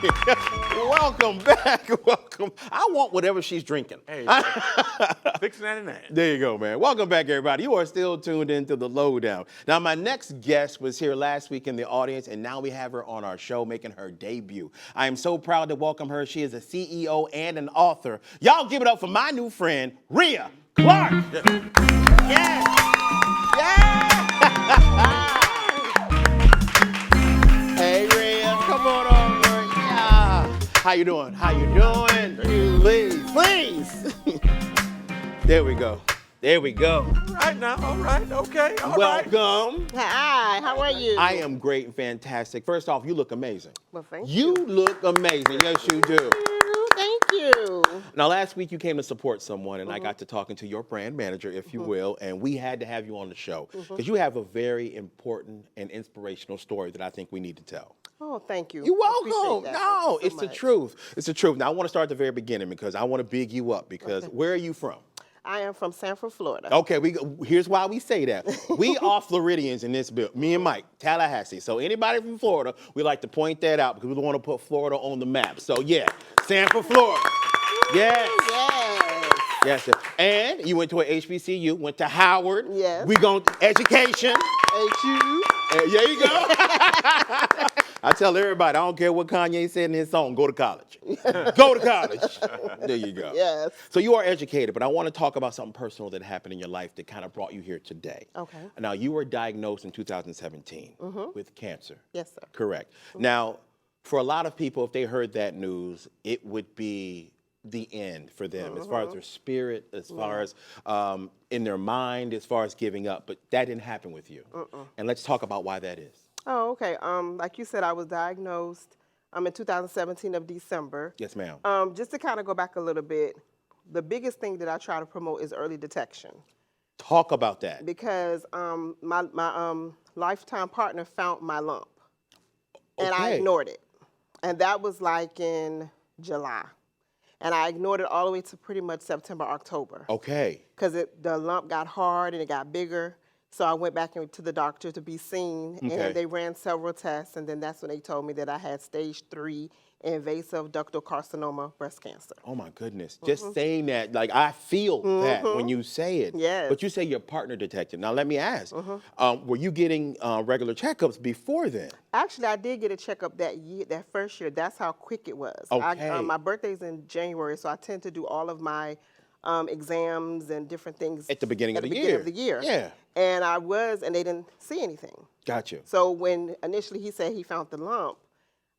Welcome back. Welcome. I want whatever she's drinking. Hey, $6.99. There you go, man. Welcome back, everybody. You are still tuned into the Lowdown. Now, my next guest was here last week in the audience, and now we have her on our show making her debut. I am so proud to welcome her. She is a CEO and an author. Y'all give it up for my new friend, Ria Clark. Yes. Hey, Ria, come on over. Yeah. How you doing? How you doing? Please. There we go. All right now, all right, okay, all right. Welcome. Hi, how are you? I am great and fantastic. First off, you look amazing. Well, thank You look amazing. Yes, you do. Thank you. Now, last week you came to support someone, and I got to talking to your brand manager, if you will, and we had to have you on the show because you have a very important and inspirational story that I think we need to tell. Oh, thank you. You're welcome. Appreciate that. No, Thank you it's so the much. truth. It's the truth. Now, I want to start at the very beginning because I want to big you up because where are you from? I am from Sanford, Florida. Okay, here's why we say that. We are Floridians in this bill. Me and Mike, Tallahassee. So anybody from Florida, we like to point that out because we don't want to put Florida on the map. So yeah, Sanford, Florida. Yes. Yes. And you went to a HBCU, went to Howard. Yes. We going education. HU. There you go. I tell everybody, I don't care what Kanye said in his song, go to college. Go to college. There you go. Yes. So you are educated, but I want to talk about something personal that happened in your life that kind of brought you here today. Okay. Now, you were diagnosed in 2017 with cancer. Yes, sir. Correct. Now, for a lot of people, if they heard that news, it would be the end for them as far as their spirit, as far as in their mind, as far as giving up. But that didn't happen with you. And let's talk about why that is. Oh, okay. Like you said, I was diagnosed in 2017 of December. Yes, ma'am. Just to kind of go back a little bit, the biggest thing that I try to promote is early detection. Talk about that. Because my lifetime partner found my lump, and I ignored it. And that was like in July. And I ignored it all the way to pretty much September, October. Okay. Because the lump got hard and it got bigger. So I went back to the doctor to be seen, and they ran several tests, and then that's when they told me that I had stage 3 invasive ductal carcinoma breast cancer. Oh my goodness. Just saying that, like I feel that when you say it. Yes. But you say your partner detected. Now let me ask, were you getting regular checkups before then? Actually, I did get a checkup that first year. That's how quick it was. Okay. My birthday's in January, so I tend to do all of my exams and different things At the beginning of the year. beginning of the year. Yeah. And and they didn't see anything. Gotcha. So when initially he said he found the lump,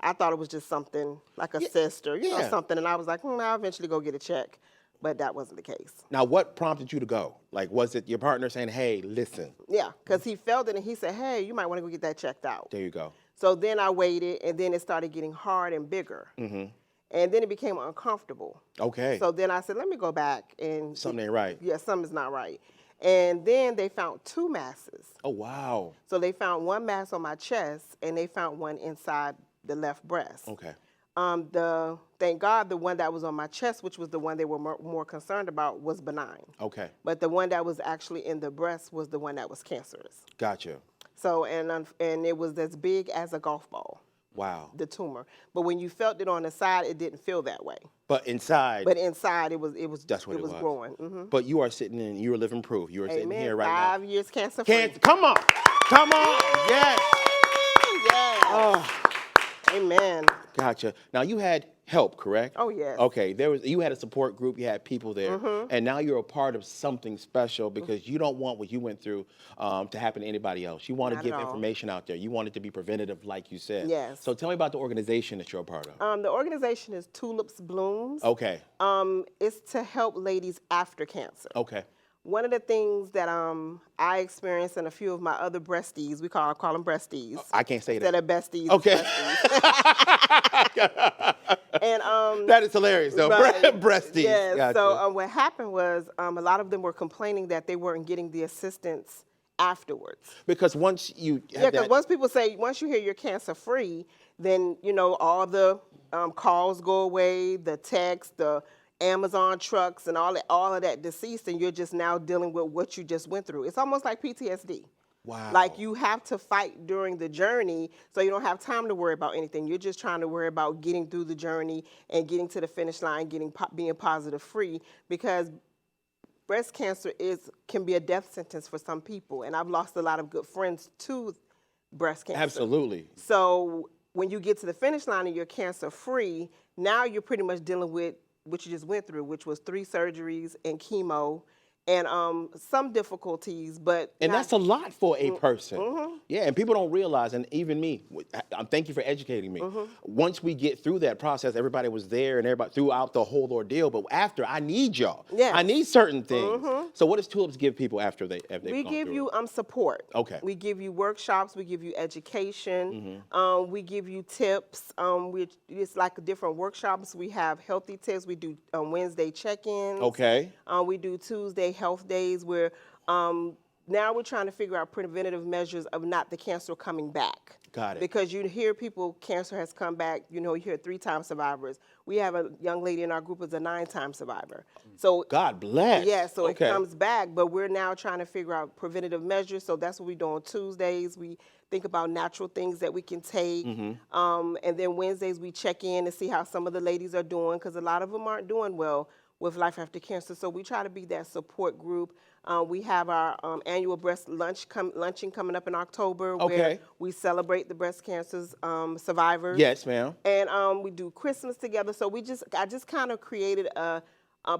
I thought it was just something like a cyst or something, and I was like, I'll eventually go get a check, but that wasn't the case. Now, what prompted you to go? Like, was it your partner saying, hey, listen? Yeah, because he felt it, and he said, hey, you might want to go get that checked out. There you go. So then I waited, and then it started getting hard and bigger. And then it became uncomfortable. Okay. So then I said, let me go back and... Something ain't right. Yeah, something's not right. And then they found 2 masses. Oh, wow. So they found 1 mass on my chest, and they found one inside the left breast. Okay. Thank God the one that was on my chest, which was the one they were more concerned about, was benign. Okay. But the one that was actually in the breast was the one that was cancerous. Gotcha. So, and it was as big as a golf ball. Wow. The tumor. But when you felt it on the side, it didn't feel that way. But inside. But inside, it was That's what it was growing. But you are sitting in, you are living proof. You are sitting here right now. 5 years cancer free. Come on. Come on. Yes. Yes. Oh. Amen. Gotcha. Now you had help, correct? Oh, yes. Okay. You had a support group. You had people there, and now you're a part of something special because you don't want what you went through to happen to anybody else. You want to Not give at all. information out there. You want it to be preventative, like you said. Yes. So tell me about the organization that you're a part of. The organization is Tulips Blooms. Okay. It's to help ladies after cancer. Okay. One of the things that I experienced and a few of my other breasties, I call them breasties. I can't say Instead that. of besties. Okay. And that is hilarious, though. right. Breasties. Yeah. Gotcha. So what happened was a lot of them were complaining that they weren't getting the assistance afterwards. Because once you have Yeah, because once you hear you're cancer free, then all the calls go away, the text, the Amazon trucks, and all of that deceased, and you're just now dealing with what you just went through. It's almost like PTSD. Wow. Like you have to fight during the journey, so you don't have time to worry about anything. You're just trying to worry about getting through the journey and getting to the finish line, being positive free, because breast cancer can be a death sentence for some people, and I've lost a lot of good friends to breast cancer. Absolutely. So when you get to the finish line and you're cancer free, now you're pretty much dealing with what you just went through, which was 3 surgeries and chemo and some difficulties, but And that's a lot for a person. Mm-hmm. Yeah, and people don't realize, and even me, thank you for educating me. Mm-hmm. Once we get through that process, everybody was there and everybody throughout the whole ordeal, but after, I need y'all. Yes. I need certain things. Mm-hmm. So what does Tulips give people after they've we gone give through you it? support. Okay. We give you workshops. We give you education. Mm-hmm. We give you tips. It's like different workshops. We have healthy tips. We do Wednesday check-ins. Okay. We do Tuesday health days where now we're trying to figure out preventative measures of not the cancer coming back. Got it. Because you hear people, cancer has come back, you hear 3-time survivors. We have a young lady in our group who's a 9-time survivor. So God bless. yeah, so okay. it comes back, but we're now trying to figure out preventative measures. So that's what we do on Tuesdays. We think about natural things that we can take. And then Wednesdays we check in to see how some of the ladies are doing, because a lot of them aren't doing well with life after cancer. So we try to be that support group. We have our annual breast luncheon coming up in October, where we celebrate the breast cancer survivors. Yes, ma'am. And we do Christmas together. So I just kind of created a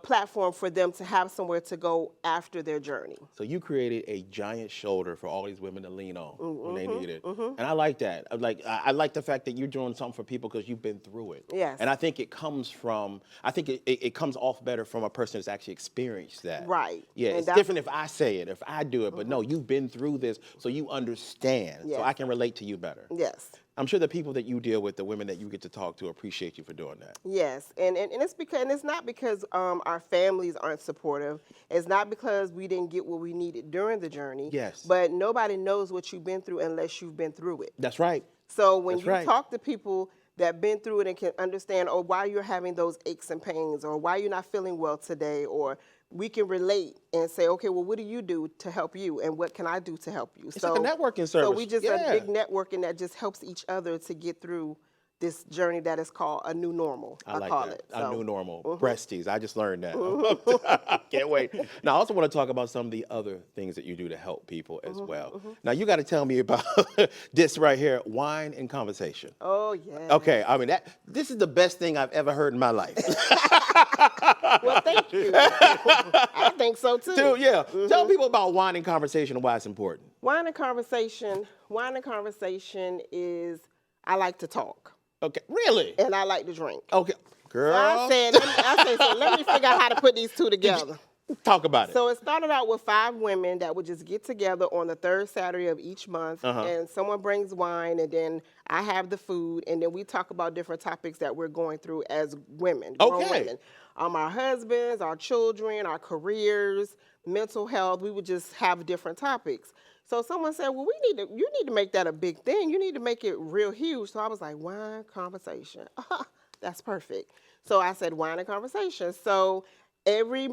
platform for them to have somewhere to go after their journey. So you created a giant shoulder for all these women to lean on when they need it. And I like that. I like the fact that you're doing something for people because you've been through it. Yes. And I think it comes it comes off better from a person who's actually experienced that. Right. Yeah, And it's that's different if I say it, if I do it, but no, you've been through this, so you understand. Yes. So I can relate to you better. Yes. I'm sure the people that you deal with, the women that you get to talk to, appreciate you for doing that. Yes, and it's not because our families aren't supportive. It's not because we didn't get what we needed during the journey. Yes. But nobody knows what you've been through unless you've been through it. That's right. So when That's you right. talk to people that been through it and can understand, why you're having those aches and pains, or why you're not feeling well today, or we can relate and say, okay, well, what do you do to help you, and what can I do to help you? It's like a networking service. So we just a big networking that just helps each other to get through this journey that is called a new normal. I like call that. it. A new normal. Breasties. I just learned that. Can't wait. Now, I also want to talk about some of the other things that you do to help people as well. Now, you got to tell me about this right here, wine and conversation. Oh, yeah. Okay. I mean, this is the best thing I've ever heard in my life. Well, thank you. I think so, too. Dude, yeah. Tell people about wine and conversation and why it's important. Wine and conversation is, I like to talk. Okay. Really? And I like to drink. Okay. Girl. So I said, so let me figure out how to put these two together. Talk about it. So it started out with 5 women that would just get together on the 3rd Saturday of each month, and someone brings wine, and then I have the food, and then we talk about different topics that we're going through as women, grown women. Our husbands, our children, our careers, mental health. We would just have different topics. So someone said, well, you need to make that a big thing. You need to make it real huge. So I was like, wine conversation. That's perfect. So I said, wine and conversation. So every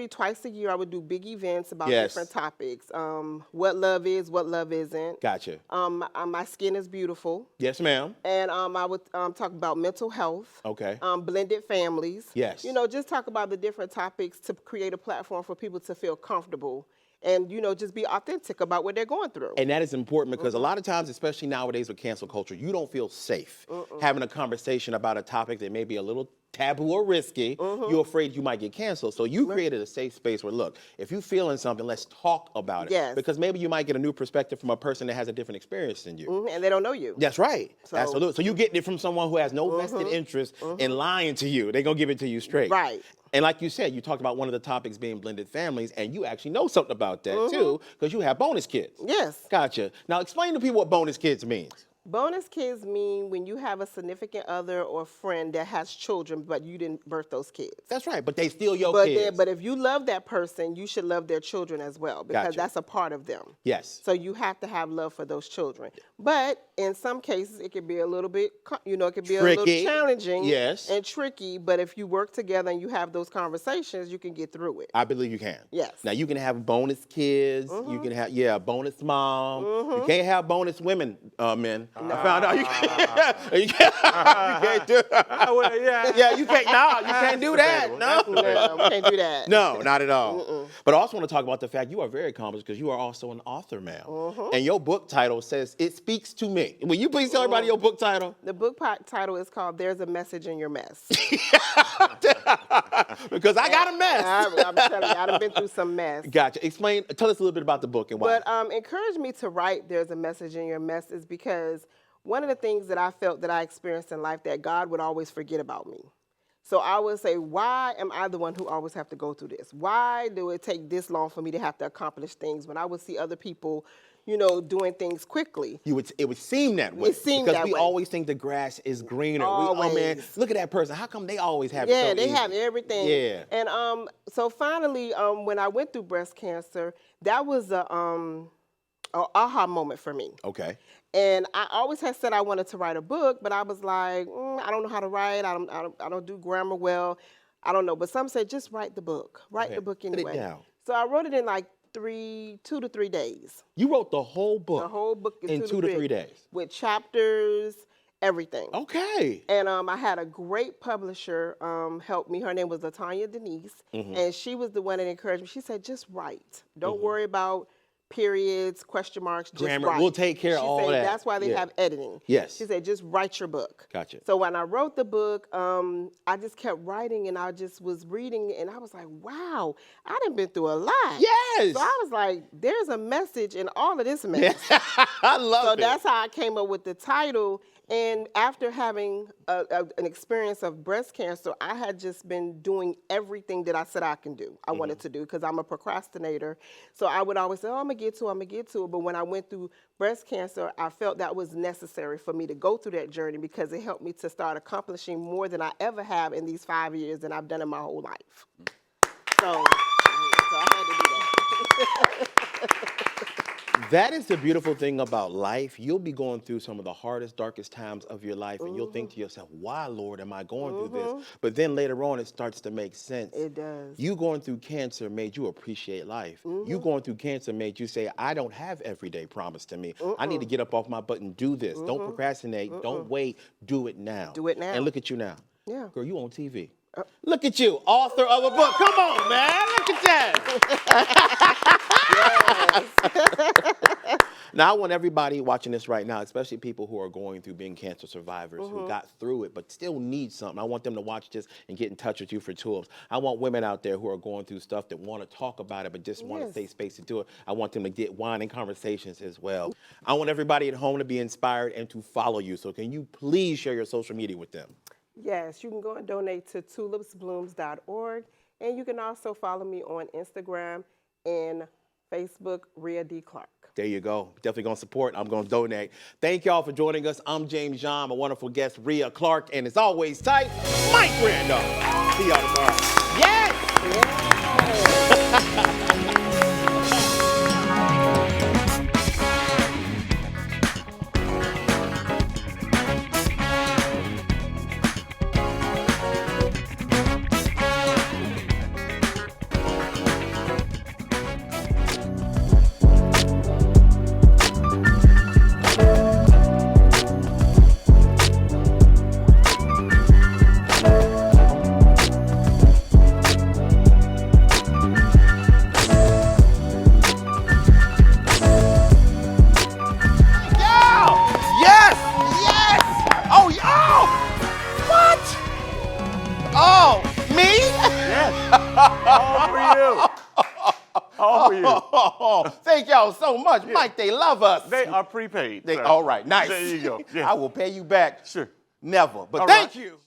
twice a year, I would do big events about different topics. What love is, what love isn't. Gotcha. My skin is beautiful. Yes, ma'am. And I would talk about mental health. Okay. Blended families. Yes. Just talk about the different topics to create a platform for people to feel comfortable and, just be authentic about what they're going through. And that is important because a lot of times, especially nowadays with cancel culture, you don't feel safe having a conversation about a topic that may be a little taboo or risky. You're afraid you might get canceled. So you created a safe space where, look, if you're feeling something, let's talk about it. Yes. Because maybe you might get a new perspective from a person that has a different experience than you. And they don't know you. That's right. Absolutely. So you get it from someone who has no vested interest in lying to you. They're going to give it to you straight. Right. And like you said, you talked about one of the topics being blended families, and you actually know something about that too, because you have bonus kids. Yes. Gotcha. Now explain to people what bonus kids means. Bonus kids mean when you have a significant other or friend that has children, but you didn't birth those kids. That's right, but they still your But kids. but if you love that person, you should love their children as well because Gotcha. that's a part of them. Yes. So you have to have love for those children. But in some cases, it could be a little bit, it could be a little Tricky. challenging Yes. and tricky. But if you work together and you have those conversations, you can get through it. I believe you can. Yes. Now you can have bonus kids. You can have bonus mom. You can't have bonus women, men. I found out you can't. You can't do. Yeah, you can't. No, you can't do that. No. No, we can't do that. No, not at all. But I also want to talk about the fact you are very accomplished because you are also an author, ma'am. And your book title says, "It Speaks to Me." Will you please tell everybody your book title? The book title is called "There's a Message in Your Mess." Because I got a mess. I'm telling you, I've been through some mess. Gotcha. Explain. Tell us a little bit about the book and why. But encouraged me to write "There's a Message in Your Mess" is because one of the things that I felt that I experienced in life that God would always forget about me. So I would say, why am I the one who always have to go through this? Why do it take this long for me to have to accomplish things when I would see other people, doing things quickly? It would seem that way. It seemed because that we way. always think the grass is greener. Always. Oh man, look at that person. How come they always have it Yeah, so they easy? have everything. Yeah. And so finally, when I went through breast cancer, that was a aha moment for me. Okay. And I always had said I wanted to write a book, but I was like, I don't know how to write. I don't do grammar well. I don't know. But some said just write the book. Write the book anyway. Put it down. So I wrote it in like 2 to 3 days. You wrote the whole book. The whole book in 2 to 3 days. with chapters, everything. Okay. And I had a great publisher help me. Her name was LaTanya Denise, and she was the one that encouraged me. She said, just write. Don't worry about periods, question marks, just Grammar. write. We'll take care of all that. That's why they have editing. Yes. She said, just write your book. Gotcha. So when I wrote the book, I just kept writing, and I just was reading, and I was like, wow, I done been through a lot. Yes. So I was like, there's a message in all of this mess. I love So it. that's how I came up with the title. And after having an experience of breast cancer, I had just been doing everything that I said I can do. I wanted to do because I'm a procrastinator. So I would always say, oh, I'm going to get to it. But when I went through breast cancer, I felt that was necessary for me to go through that journey because it helped me to start accomplishing more than I ever have in these 5 years than I've done in my whole life. So I had to do that. That is the beautiful thing about life. You'll be going through some of the hardest, darkest times of your life, and you'll think to yourself, why, Lord, am I going through this? But then later on, it starts to make sense. It does. You going through cancer made you appreciate life. You going through cancer made you say, I don't have every day promised to me. I need to get up off my butt and do this. Don't procrastinate. Don't wait. Do it now. Do it now. And look at you now. Yeah. Girl, you on TV. Look at you, author of a book. Come on, man. Look at that. Now, I want everybody watching this right now, especially people who are going through being cancer survivors, who got through it but still need something. I want them to watch this and get in touch with you for tools. I want women out there who are going through stuff that want to talk about it but just want to save space to do it. I want them to get wine and conversations as well. I want everybody at home to be inspired and to follow you. So can you please share your social media with them? Yes, you can go and donate to tulipsblooms.org, and you can also follow me on Instagram and Facebook, Ria D. Clark. There you go. Definitely going to support. I'm going to donate. Thank y'all for joining us. I'm James John, my wonderful guest, Ria Clark, and as always, tight, Mike Randolph. See y'all tomorrow. Yes! Oh, thank y'all so much. Mike, they love us. They are prepaid. All right, nice. There you go. Yeah. I will pay you back. Sure. Never. But All thank right. you.